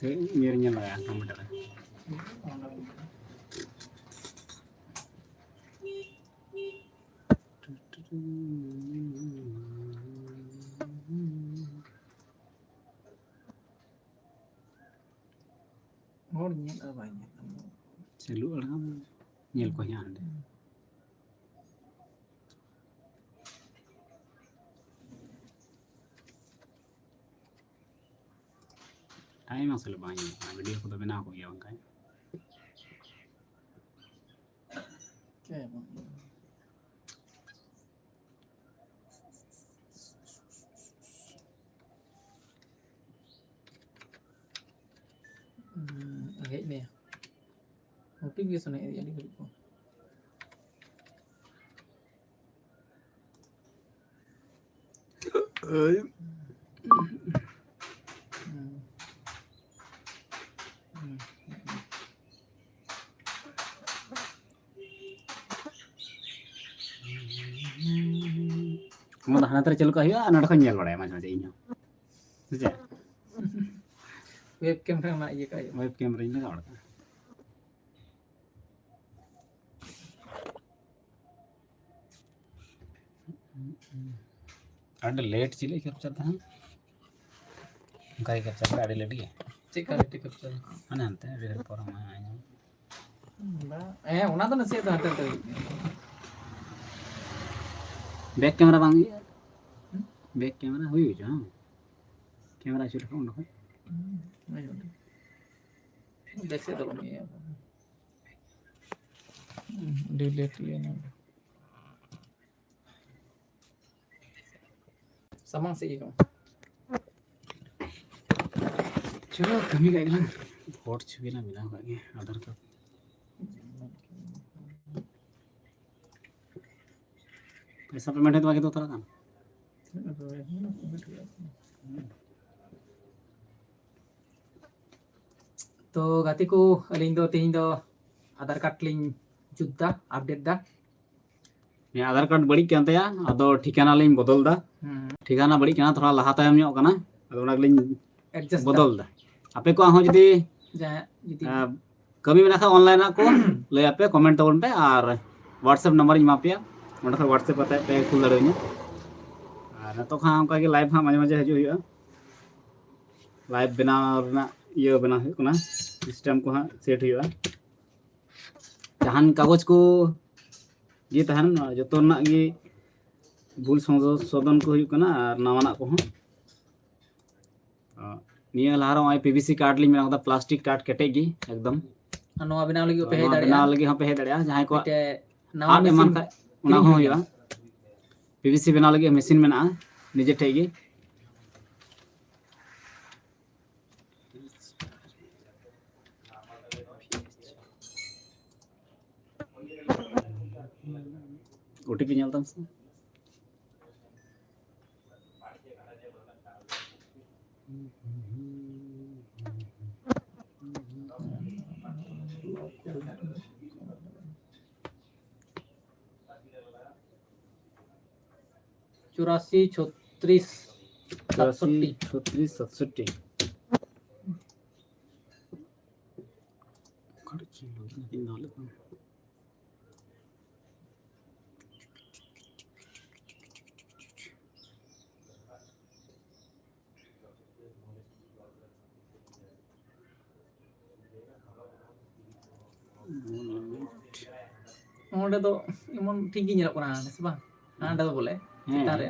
mirnya lah ya nomor ada. Orangnya banyak. Selu orang nyel ko ande. Time asal banyak. Video ko to bina ko ya bangkai. Okay. Agak ni. Notification ni jadi gitu. Kamu dah nanti celu kah ya? Anak kan nyel bade macam-macam ini. Sejak Webcam nak iya kayak. webcam ini kan ada. Ada late chile capture था काय capture ada late ya Cek kali di capture. ana ante ada orang main Una तो नसीब था तो back camera bang back camera हुई जो camera शुरू कौन रखा देख से तो नहीं है डिलीट किया ना समंग से ये कम चलो कमी का इलान फोट छुपी ना मिला होगा ये आधार कार्ड पैसा पेमेंट है तो आगे तो तरह काम तो गाती को अलिंग दो तीन दो आधार कार्ड लिंक जुद्दा अपडेट दा ये आधार कार्ड बड़ी क्या अंते या अदो ठिकाना लिंक बदल दा ठिकाना बड़ी क्या थोड़ा लहा तायम ᱧᱚᱜ kana अदो उना लिंक एडजस्ट बदल दा आपे को आहो जदी कमी मेना खा ऑनलाइन को ले आपे कमेंट तबन पे और व्हाट्सएप नंबर ᱤᱧ मापिया ओंडे खा व्हाट्सएप पता पे खुल दड़ेኛ और तो खा उनका के लाइव माजे माजे हजू हुआ लाइव बनाव रना ये बना हुई कना सिस्टम को हाँ सेट हुआ जहान कागज को ये तहन जो ना ये भूल संशोधन को हुई कना और नवाना को हाँ निया लहारा वाई पीवीसी कार्ड लिंग मेरा प्लास्टिक कार्ड कटेगी एकदम नवा बनाव लगी पे दड़िया बनाव लगी हाँ पे दड़िया जहां को नवा एमान का उना हो हुआ पीवीसी बनाव लगी मशीन में ना निजे ठेगी ओटीपी nyaltam sih चौरासी 36 37 ओंडे तो इमन ठीक गी ñelok kana से bang anda तो बोले चिता रे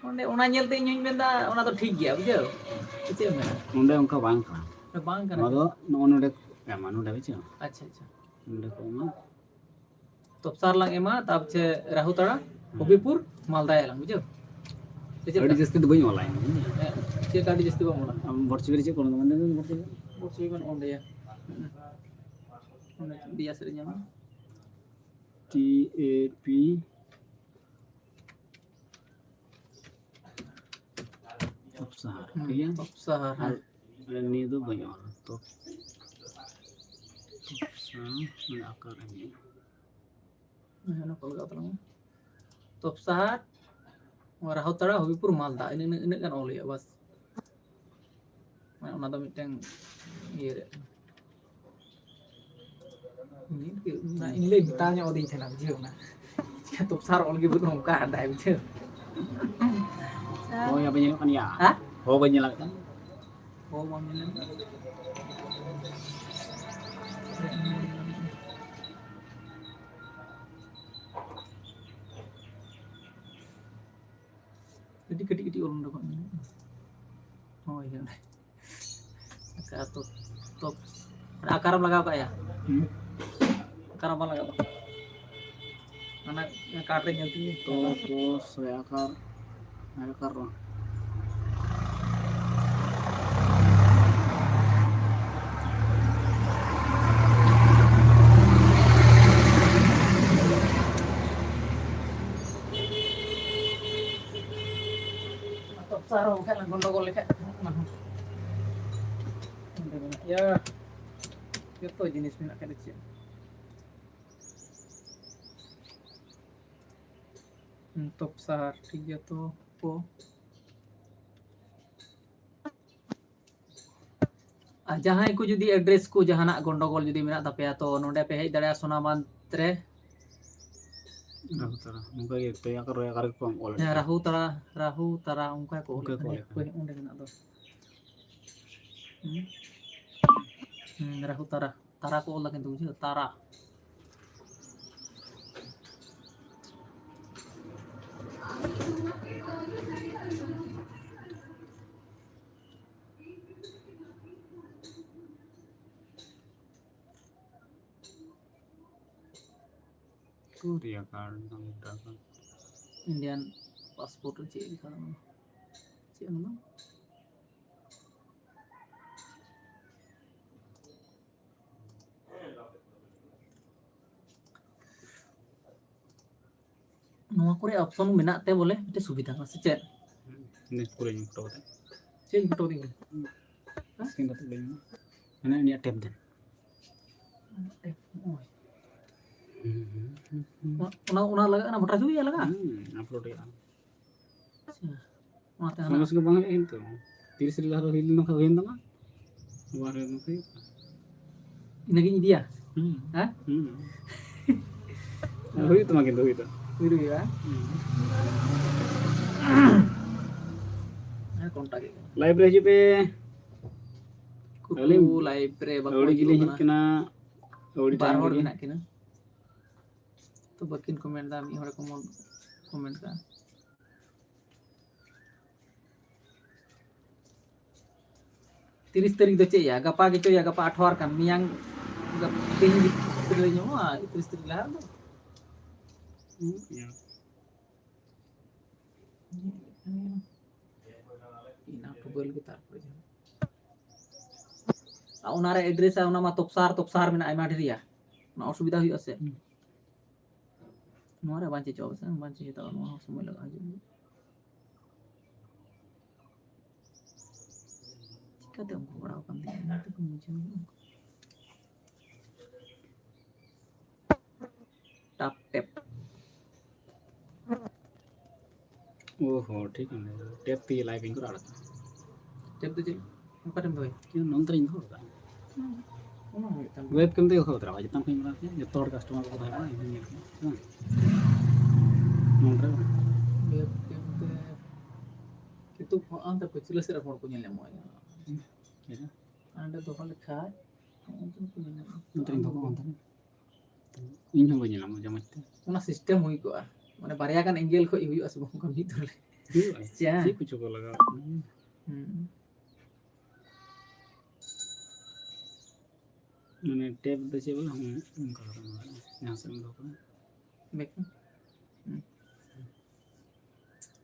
ओंडे ओना ñelते इᱧ मेंदा ओना तो ठीक गया बुझो ᱪᱮᱫ ᱢᱮᱱᱟ ᱱᱚᱰᱮ ᱚᱱᱠᱟ ᱵᱟᱝ ᱠᱟᱱᱟ ᱵᱟᱝ ᱠᱟᱱᱟ ᱱᱚᱣᱟ ᱫᱚ ᱱᱚᱰᱮ ᱮᱢᱟ ᱱᱚᱰᱮ ᱵᱩᱡᱷᱟᱹᱣ अच्छा अच्छा ᱱᱚᱰᱮ ᱠᱚ ᱮᱢᱟ तोपसार लांग एमा तब से राहुतड़ा हबीपुर मालदा लांग बुझो ᱟᱹᱰᱤ ᱡᱟᱹᱥᱛᱤ ᱫᱚ ᱵᱟᱹᱧ ᱚᱞᱟᱭ ᱪᱮᱫ ᱠᱟᱹᱰᱤ ᱡᱟᱹᱥᱛᱤ ᱵᱟᱢ ᱚᱞᱟ ᱟᱢ ᱵᱚᱨᱪᱤᱵᱤᱨ ᱪᱮᱫ ᱠᱚ ᱢᱟᱱᱮ ᱵᱚᱨᱪᱤᱵᱤᱨ ᱵᱟᱱ ᱚᱸᱰᱮ ᱚᱸᱰᱮ ᱫᱤᱭᱟ ᱥᱮ ᱧᱟᱢᱟ TAP Topsahar iya Topsahar ini tuh banyak orang Topsahar akar ini nah kalau enggak terang Topsahar Rahutada Hobipur Malda ini kan oleh ya bas Ona do miteng iya re. Ini le tanya odin thena bujeu na. Top sar ol gi butuh ka andai bujeu. Oh ya banyak kan ya. Hah? Oh banyak kan. Oh mau minum. Jadi gede-gede orang dapat minum. Oh iya. Akar top. Ada akar lagau kak ya? Akar apa lagau? Mana kartnya itu Terus saya akar lah. top sarung kan gondol kayak mana? Ya, itu jenis minyak kayak kecil. Top sar tiga tuh po. Jahan ku judi address ku jahanak gondogol judi menak tapi ato nonde pe hej darea Sona Mantre Rahu tara muka gitu ya akar ko am ol. ya rahu tara ungka ko Ungka ko, ko onde menak do. Rahu tara ko ola kintu bujeu tara. Korea card nang dapat. Indian passport cik di kana. Cik anu. Nova kore option menak te boleh itu सुविधा masih cek. Ini kurang foto teh. Cek foto ding. Skin tu belum. Mana ni tab deh. Una laga na botra ya laga. Upload ya. Mate ana. Sama sekali bang itu. 30 lah hil nak kawin tama. Baru nak. Ini dia. Hah? Oh itu makin tuh itu. Biru ya. Kontak itu. Library pe. Kutu library bakal Audi gili hit kena. Audi time barhor lagi. nak kena. तो बकिन comment दा मी हरे comment का 30 तारीख दो ya gapa gitu ya gapa 18 kan miang gap tin gitu nyawa 30 तारीख lah Ya. ina tubel kita aja unare address una ma topsar mena ai mati dia na osubida hui ase Nuara banci coba sih, banci kita mau semua lag aja. Jika tu aku berapa penting, itu kemudian tap tap. Oh, ठीक है. Tap ती live इनको डाला. Tap tu je, apa tem tu? क्यों नंतर इनको होता. Mana ni tam? Webcam tu होता रहा. जितना कहीं बना के जो तोड़ कस्टमर को बताया ना ini. Nonton. Webcam tu itu anda kecil sih orang punya lemo ya. Ya. Anda tu kalau lihat, anda punya lemo. Nonton itu nonton. Ini hong banyak lama jamat tu. Una sistem hui ko ah. Mana barya kan angle ko iu asbong kan itu le. Ya. Sih कुछ को लगा. मैंने tape दे बोला हम उनका यहाँ से हम लोग Baik.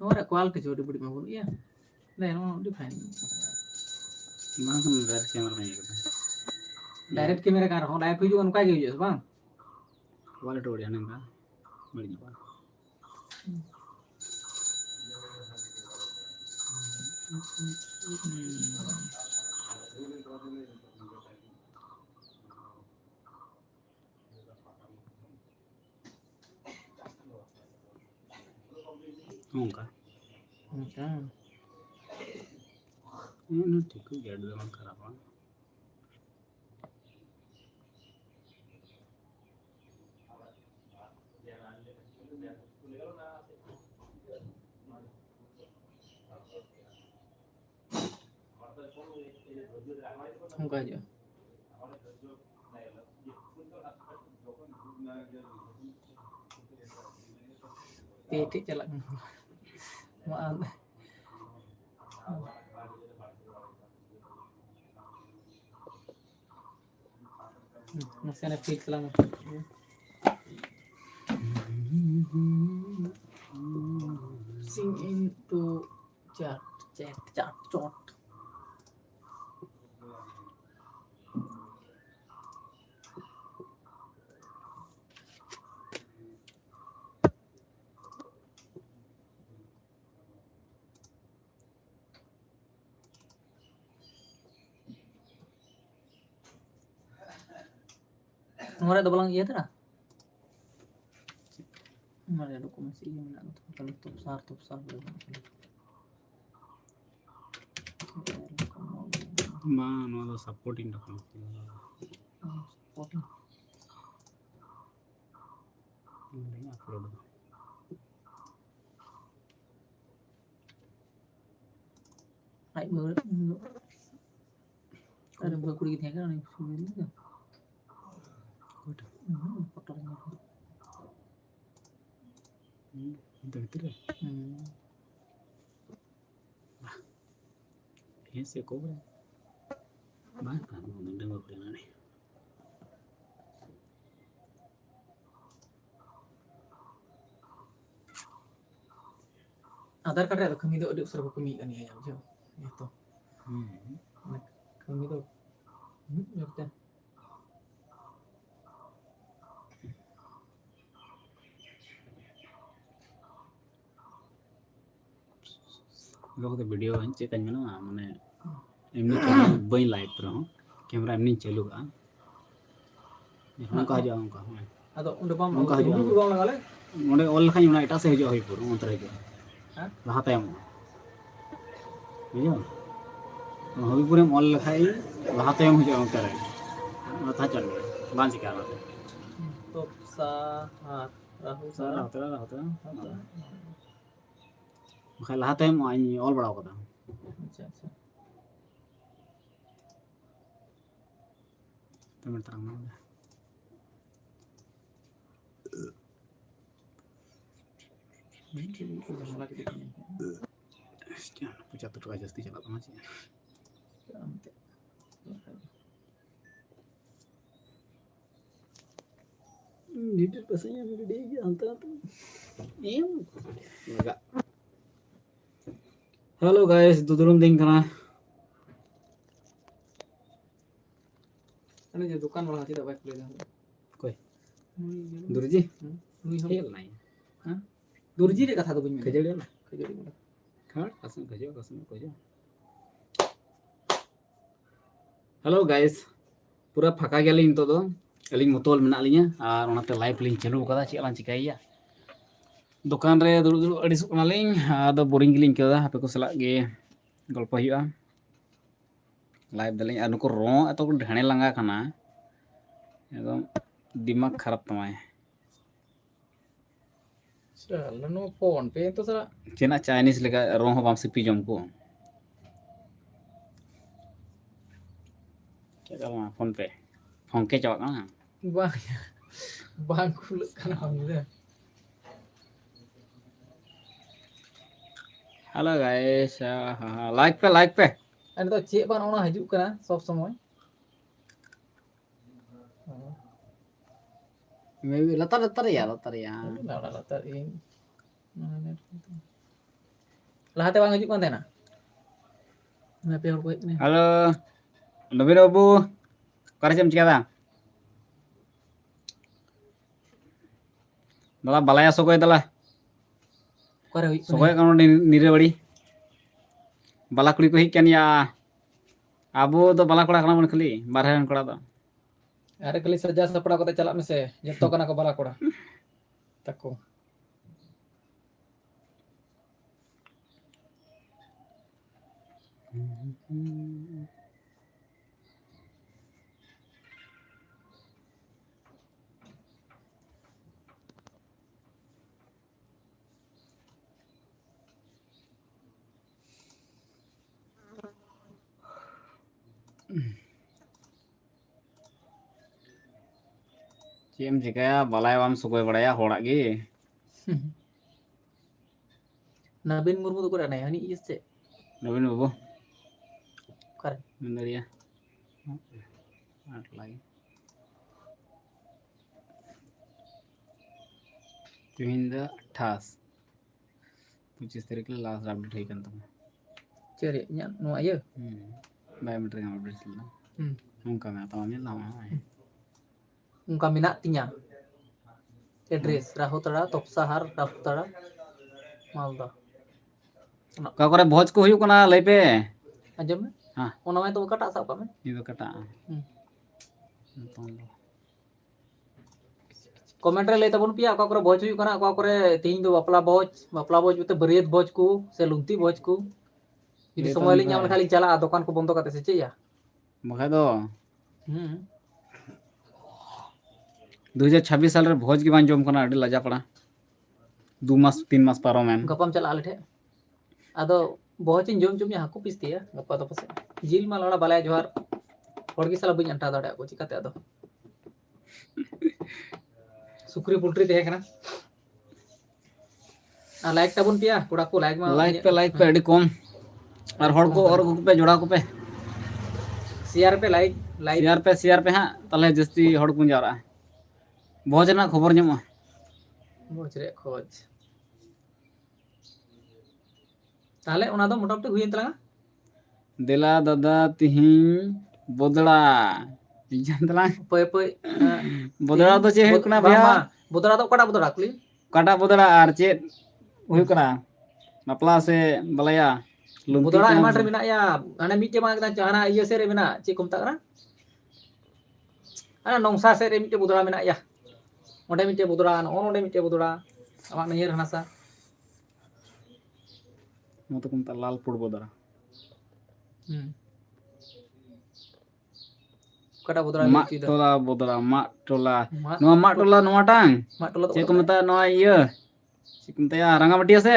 Ada kual ke jodoh budi mabun iya. Nah, no define. वहाँ से मोबाइल कैमरा नहीं करता. Direct kamera kan ho live video kan kayak gitu bang. Quality बढ़िया नहीं था. बढ़िया बात. होगा. ini ठीक है गेट दे मन खराब है हमको आ जाओ ठीक चला maaf masih ada fix lah sing into chat chat nomor ada balang iya tuh nomor ada dokumen sih mana tuh kalau top besar mana ada supporting dokumen supporting ini upload naik baru ada buka kulit gitu kan nih sudah fotonya itu gitu deh ini sih kok banget kan mau dengar kuliah nih आधार card ᱨᱮ ᱠᱟᱹᱢᱤ ᱫᱚ ᱟᱹᱰᱤ ᱩᱥᱟᱹᱨᱟ ᱠᱚ ᱠᱟᱹᱢᱤᱭᱮᱫ ᱠᱟᱱ ᱜᱮᱭᱟ ᱵᱩᱡᱷᱟᱹᱣ ᱱᱤᱛᱚᱜ ᱠᱟᱹᱢᱤ ᱫᱚ ᱡᱚᱛᱚ लोग तो वीडियो चेक करना माने एमनी बई लाइव पर हूं कैमरा एमनी चालू का उनका जा उनका ᱟᱫᱚ ᱚᱸᱰᱮ ᱵᱟᱢ उनका जा ᱵᱟᱢ ᱞᱟᱜᱟᱣ ᱞᱮ मोडे ऑल खाई ना एटा से हिजो होई पुर उनतर हिजो हां लहा तायम बुझो होई पुरे ऑल लखाई लहा तायम हिजो उनतर माथा चल बांच के आना तो साhat राहु सारा होता बखा लहा तायम आई ऑल बड़ा कदा अच्छा अच्छा तमें तरंग ना Pucat tuh aja sih cepat amat sih. Didit rasanya gede aja antara tuh. Enggak. Halo guys, itu dulu ting karena ini je दुकान वाला tidak baik boleh dah कोई दुर्जी नुई हो खेल नहीं हां दुर्जी रे कथा तो बुझ में खजड़ी ना खजड़ी बोला खाट कसम खजो हेलो गाइस पूरा फाका गया लिंग तो अलिंग मतोल मेना लिया और ओनाते लाइव लिंग चालू कदा चे लां चिकाइया दुकान रे दुड़ुब अड़िस कना लिंग आदो बोरिंग लिंग कदा हापे को सला गे गल्प हुआ लाइव दलिंग आ नुको रो एतो को ढाणे लंगा कना एकदम दिमाग खराब तमाय चल नो फोन पे तो सारा चेना चाइनीज लेका रो हो बाम सिपी जम को क्या फोन पे फोन के चवा कना bang kulit kan hamil hello guys like पे ini तो cek ban ona hijuk kana sob samoy maybe latar ya latar ini lahate bang hijuk kan tena ngape hor ko ni halo Nobin Babu करे चम चिका दला बालाया सोकोय दला करे हुई सोकोय कानो निरे बड़ी बाला कुड़ी को हिक कन या आबो दो बाला कोड़ा kana मन खाली बारहे रन कोड़ा दो अरे खाली सजा सपड़ा को चला में से जतो kana को बाला कोड़ा तको Cik em jika balai wam sugoi badaya horak ge. Nabin Murmu tuh kurang nih, ini iya sih. Nabin babu. Keren. Bener ya. Ada lagi. Tuhinda 28 25 तारीख के लास्ट अपडेट है kan तुम. Ceri, nya nu ayo. Biometric update lah. Nungka na tawanya lama. Ungka minat tinya. Address Rahutara, Topsahar, Rahutara, Malda. का करे भोज को हुई कना लई पे. Anjam में? हाँ. Ona में तो कटा सब में. ये तो कटा. कमेंट रे लेता बन पिया का करे भोज हुई कना का करे तीन दो बपला भोज उते बरियत भोज को से लुंती भोज को यदि समय लिंग हम खाली चला दुकान को बंद करते से चाहिए मखा दो 2026 साल रे भोज की बान जोम कना अडी लजा पड़ा 2 मास 3 मास पारोमेन गपम चला आले ठे आदो भोज इन जोम जोम हाकू पिसती है गपा तो पसे जिल मा लड़ा बालाय जोहार होड़गी साला बइन अंटा दड़े को चिकाते आदो सुक्री पुल्ट्री तहे कना आ लाइक तबन पिया कोड़ा को लाइक पे अडी कम और हड़ को पे जोड़ा को पे शेयर पे लाइक शेयर पे हां तले जस्ती हड़ को जारा भोज ना खबर ᱧᱟᱢᱚᱜᱼᱟ भोज रे खोज ताले ओना दो मोटामटी हुई तला देला दादा तिहिं बोदड़ा इजन तला पे बोदड़ा तो चे हुई कना भैया बोदड़ा तो कटा बोदड़ा कुली काटा बोदड़ा आर चे हुई कना बापला से बलाया बोदड़ा एमा रे मिना या अने मिटे मा कना चाहना इया से रे मिना चे को मता कना अना नोंसा से रे मिटे बोदड़ा मिना या ओंडे मिटे बोदड़ा ओंडे मिटे बोदड़ा आमा नहिर हनासा मत को मता लाल पुड़ बोदड़ा कटा बोदड़ा mak tola bodra mak tola noa mak tola noa tang चे को मता noa iya चे को मता ya rangamati se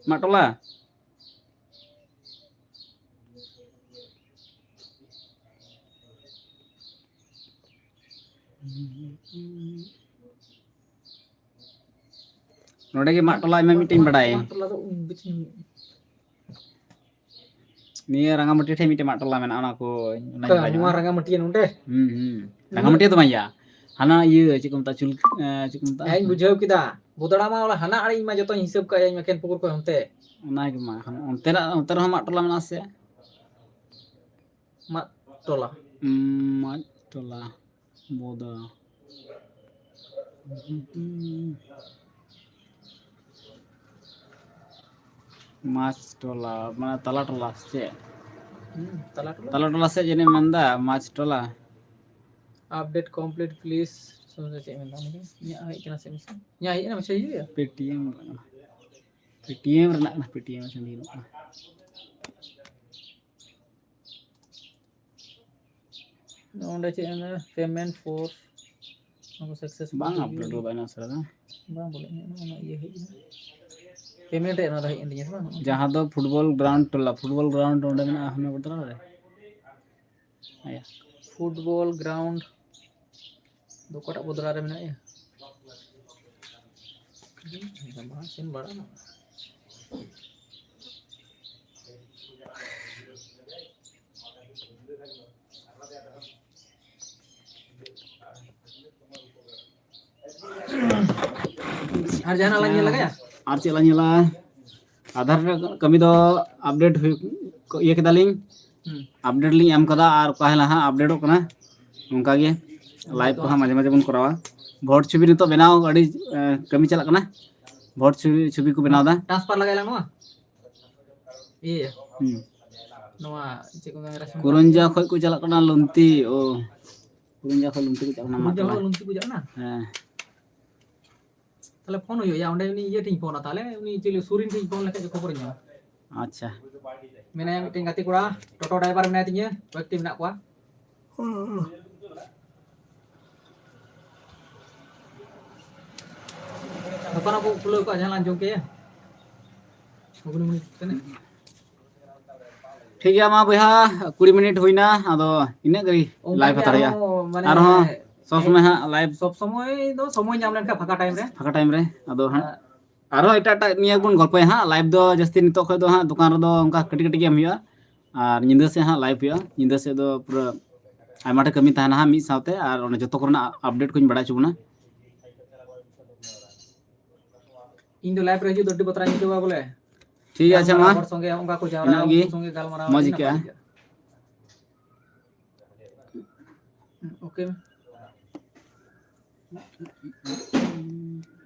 mak tola नोडे के mak tola एमे मिटिंग बडाय निया rangamati ठे मिटे mak tola मेना ona ko नुआ रंगामटी नुंडे rangamati तो मया हाना ये चे को मता चुल चे को मता आई बुझाव किदा बोदड़ा मा वाला हाना आड़ी मा जतो हिसाब का आई मकेन पुकुर को हमते ओना के मा onte ro mak tola मेना से mak tola boda mas tola mana tala tola se tala tola se jene manda mas tola update complete please समझ से में दाम nya ai kana se mis nya ai na masih ya ptm rena ptm sendiri onde che na payment for aku success bang upload do bana sara bang boleh na iya he payment है ना रही India से ना जहां तो football ground onde mena hame bodra re aya football ground दो कोटा बोदरा रे मेना या सीन बड़ा ना हर जाना लगे लगा या आर चला ᱧᱮᱞᱟ आधार कमी दो अपडेट ये केदालिंग अपडेट लिंग एम कदा और कहला हां अपडेटो कना उनका गे लाइव को माजे माजे बन करावा भोट छवि नितो बनाओ अड़ी कमी चला कना भोट छवि को बनादा ट्रांसफर लगाइला नोआ ये नोआ चे को मेरा कुरंजा खय को चला कना लुंती ओ कुरंजा खय लुंती को चला ना लुंती को जाना हां ताले फोन हो या ओंडे उनी ये ठीक फोन ताले उनी चिली सुरिन ठीक फोन लेके खबर nya अच्छा मेनाया मिटिंग गाती कोड़ा टोटो ड्राइवर मेनाय तिnya व्यक्ति मेना कोआ दुकान aku खुलो को jalan jongke ya Bukan menit kan ठीक है मा बया 20 मिनट हुईना अदो इना गई लाइव हता रहा आरो सब समय हा लाइव सब समय दो समय nyam len ka phaka time रे अदो हा आरो एटा निया बन गल्पय हा लाइव दो जस्ती नितो खय दो हा दुकान रे दो उनका कटी कटी गेम हुआ और निंदा से हा लाइव हुआ निंदा से दो पूरा आयमा टे कमी ताना हा मी साथे और ओने जतो करना अपडेट कोनी बड़ा चुबना इन दो लाइव रे जो दोड्डी बतरा इन दो बोले ठीक है अच्छा मा और संगे उनका को जावरा उनके संगे गालमारा मौज क्या ओके